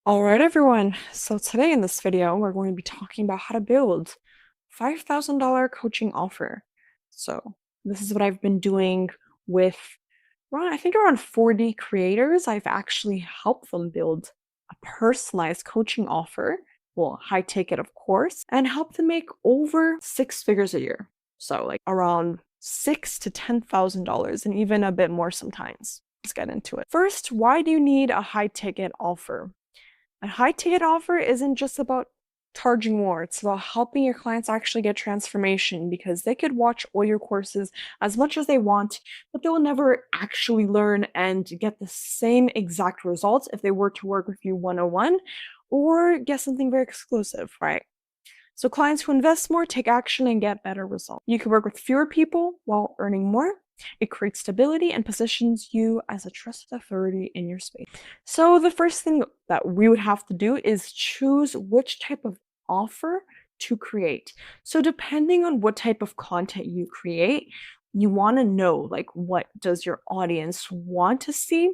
All right, everyone. So today in this video, we're going to be talking about how to build $5,000 coaching offer. So this is what I've been doing with I think around 40 creators. I've actually helped them build a personalized coaching offer, well, high ticket, of course, and help them make over six figures a year. So like around six to $10,000 and even a bit more sometimes. Let's get into it. First, why do you need a high ticket offer? A high ticket offer isn't just about charging more, it's about helping your clients actually get transformation because they could watch all your courses as much as they want, but they will never actually learn and get the same exact results if they were to work with you one-on-one or get something very exclusive, right? So clients who invest more take action and get better results. You can work with fewer people while earning more. It creates stability and positions you as a trusted authority in your space. So the first thing that we would have to do is choose which type of offer to create. So depending on what type of content you create, you want to know like what does your audience want to see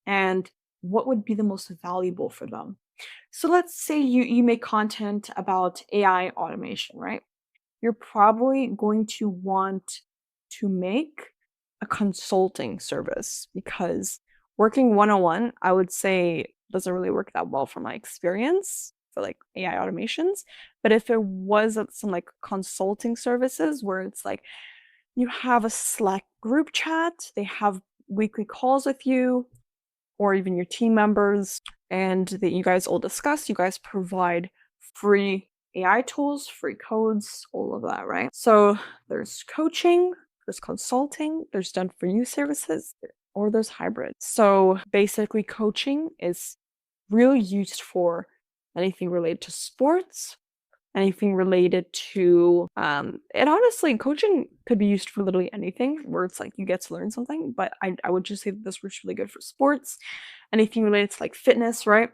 and what would be the most valuable for them. So let's say you make content about AI automation, right? You're probably going to want to make a consulting service because working one-on-one, I would say doesn't really work that well from my experience for like AI automations. But if it was some like consulting services where it's like you have a Slack group chat, they have weekly calls with you, or even your team members, and that you guys all discuss. You guys provide free AI tools, free codes, all of that, right? So there's coaching, there's consulting, there's done for you services, or there's hybrid. So basically, coaching is really used for anything related to sports, anything related to and honestly coaching could be used for literally anything where it's like you get to learn something, but I would just say that this works really good for sports, anything related to like fitness, right?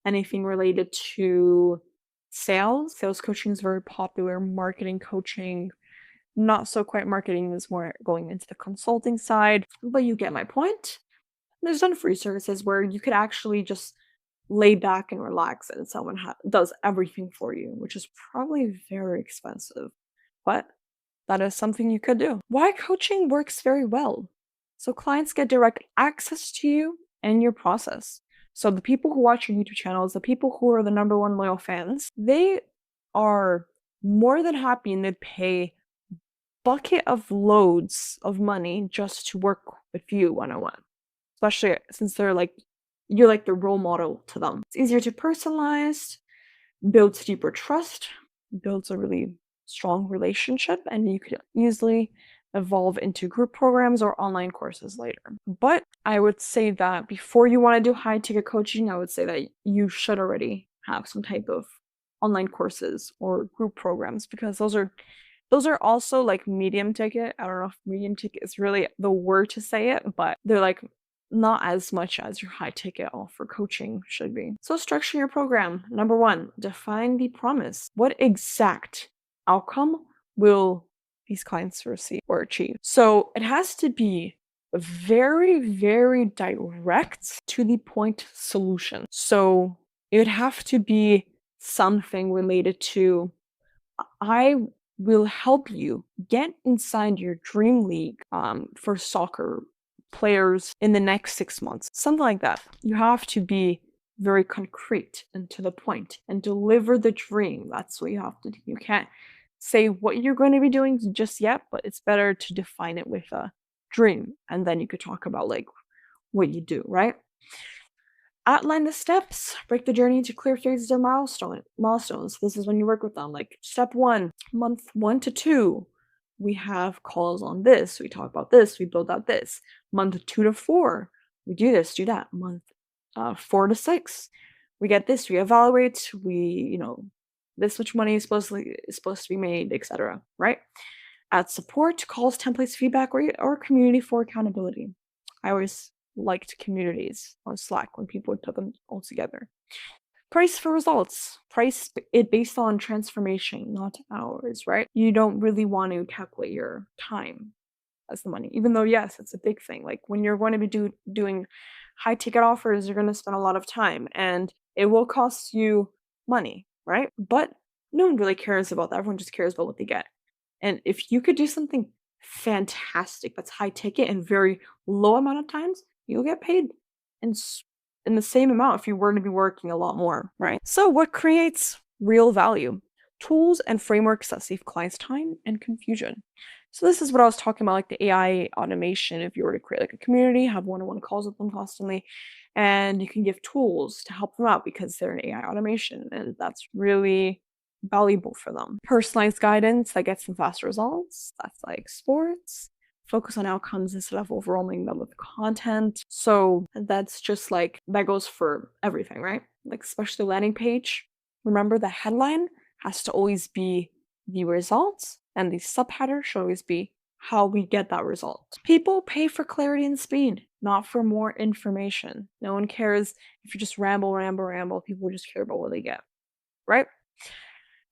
Anything related to sales coaching is very popular, marketing coaching not so quite, marketing is more going into the consulting side, but you get my point. There's done free services where you could actually just lay back and relax and someone does everything for you, which is probably very expensive, but that is something you could do. Why coaching works very well. So clients get direct access to you and your process. So the people who watch your YouTube channels, the people who are the number one loyal fans, they are more than happy and they pay bucket of loads of money just to work with you one-on-one, especially since you're like the role model to them. It's easier to personalize, builds deeper trust, builds a really strong relationship, and you could easily evolve into group programs or online courses later. But I would say that before you want to do high ticket coaching, I would say that you should already have some type of online courses or group programs because those are also like medium ticket. I don't know if medium ticket is really the word to say it, but they're like not as much as your high ticket offer coaching should be. So structure your program. Number one, define the promise. What exact outcome will these clients receive or achieve? So it has to be a very, very direct to the point solution. So it would have to be something related to I will help you get inside your dream league for soccer players in the next 6 months. Something like that. You have to be very concrete and to the point and deliver the dream. That's what you have to do. You can't say what you're going to be doing just yet, but it's better to define it with a dream. And then you could talk about like what you do, right? Outline the steps, break the journey into clear phases or milestones. This is when you work with them. Like step one, month 1 to 2, we have calls on this, we talk about this, we build out this. Month 2 to 4, we do this, do that. Month 4 to 6, we get this, we evaluate, this much money is supposed to be made, etc. Right? Add support, calls, templates, feedback, or community for accountability. I always liked communities on Slack when people would put them all together. Price for results. Price it based on transformation, not hours, right? You don't really want to calculate your time as the money, even though, yes, it's a big thing. Like when you're going to be doing high ticket offers, you're going to spend a lot of time. And It will cost you money, right? But no one really cares about that. Everyone just cares about what they get. And if you could do something fantastic that's high ticket and very low amount of times, you'll get paid in in the same amount if you were to be working a lot more, right? So what creates real value? Tools and frameworks that save clients time and confusion. So this is what I was talking about, like the AI automation. If you were to create like a community, have one-on-one calls with them constantly, and you can give tools to help them out because they're an AI automation, and that's really valuable for them. Personalized guidance that gets them fast results. That's like sports. Focus on outcomes instead of overwhelming them with content. So that's just like, that goes for everything, right? Like, especially landing page. Remember, the headline has to always be the results, and the subheader should always be how we get that result. People pay for clarity and speed, not for more information. No one cares if you just ramble. People just care about what they get, right?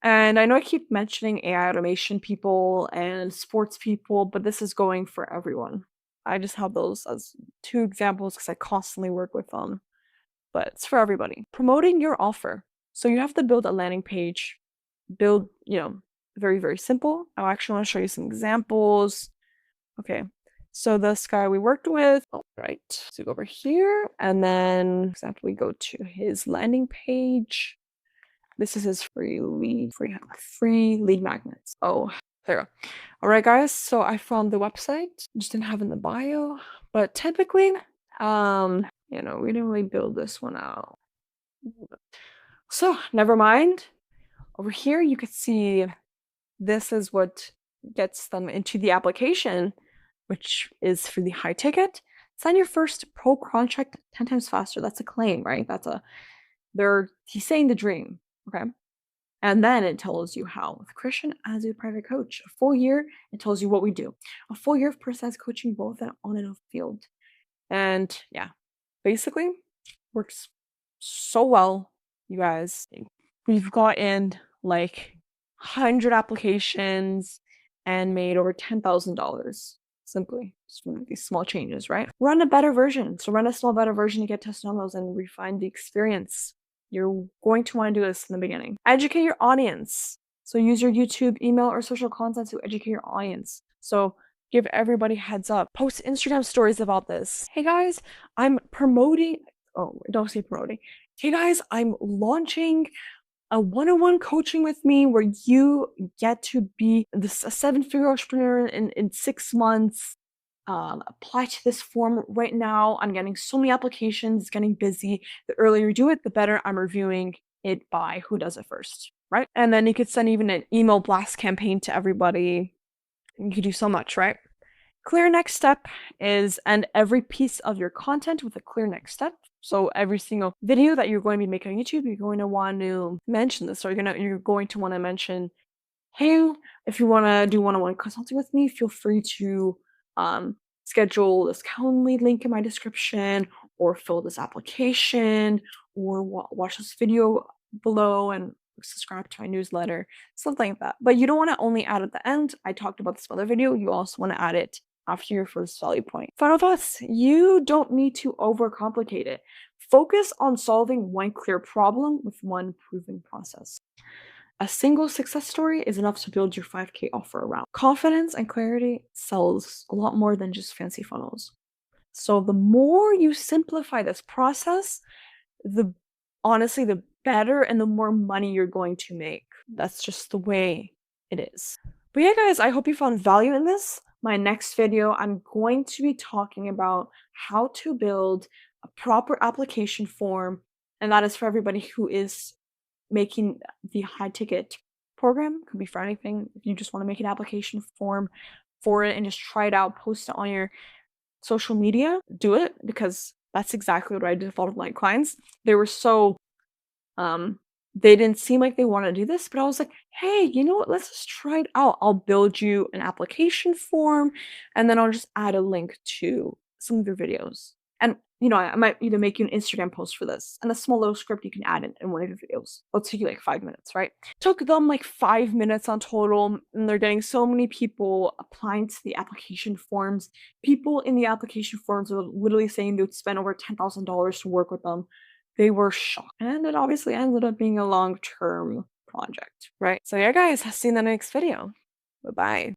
And I know I keep mentioning AI automation people and sports people, but this is going for everyone. I just have those as two examples because I constantly work with them, but it's for everybody. Promoting your offer. So you have to build a landing page, build, very, very simple. I actually want to show you some examples. Okay, so this guy we worked with, all right, so we go over here, and then, for example, we go to his landing page. This is his free lead magnets. Oh, there we go. All right, guys. So I found the website. Just didn't have in the bio, but typically, we didn't really build this one out. So never mind. Over here, you could see this is what gets them into the application, which is for the high ticket. Sign your first pro contract 10 times faster. That's a claim, right? He's saying the dream. Okay. And then it tells you how. With Christian as a private coach, a full year, it tells you what we do. A full year of personalized coaching, both on and off field. And yeah, basically works so well, you guys. We've gotten like 100 applications and made over $10,000 simply just from these small changes, right? Run a better version. So run a small better version to get testimonials and refine the experience. You're going to want to do this in the beginning. Educate your audience. So use your YouTube, email, or social content to educate your audience. So give everybody heads up. Post Instagram stories about this. Hey guys, I'm promoting. Oh, don't say promoting. Hey guys, I'm launching a one-on-one coaching with me where you get to be a seven-figure entrepreneur in 6 months. Apply to this form right now. I'm getting so many applications, it's getting busy. The earlier you do it, the better. I'm reviewing it by who does it first, right? And then you could send even an email blast campaign to everybody. You could do so much, right? Clear next step is end every piece of your content with a clear next step. So every single video that you're going to be making on YouTube, you're going to want to mention this, or you're going to want to mention, hey, if you want to do one-on-one consulting with me, feel free to schedule this Calendly link in my description, or fill this application, or watch this video below and subscribe to my newsletter, something like that. But you don't want to only add at the end. I talked about this in other video. You also want to add it after your first value point. Final thoughts: you don't need to overcomplicate it. Focus on solving one clear problem with one proven process. A single success story is enough to build your 5K offer around. Confidence and clarity sells a lot more than just fancy funnels. So the more you simplify this process, honestly, the better and the more money you're going to make. That's just the way it is. But yeah, guys, I hope you found value in this. My next video, I'm going to be talking about how to build a proper application form, and that is for everybody who is making the high ticket program. Could be for anything. If you just want to make an application form for it and just try it out, post it on your social media, do it, because that's exactly what I did with a lot of my clients. They were so they didn't seem like they want to do this, but I was like, hey, you know what? Let's just try it out. I'll build you an application form, and then I'll just add a link to some of your videos. And I might either make you an Instagram post for this and a small little script you can add in one of your videos. It'll take you like 5 minutes, right? Took them like 5 minutes on total, and they're getting so many people applying to the application forms. People in the application forms are literally saying they would spend over $10,000 to work with them, they were shocked. And it obviously ended up being a long-term project, right? So yeah, guys, see you in the next video. Bye-bye.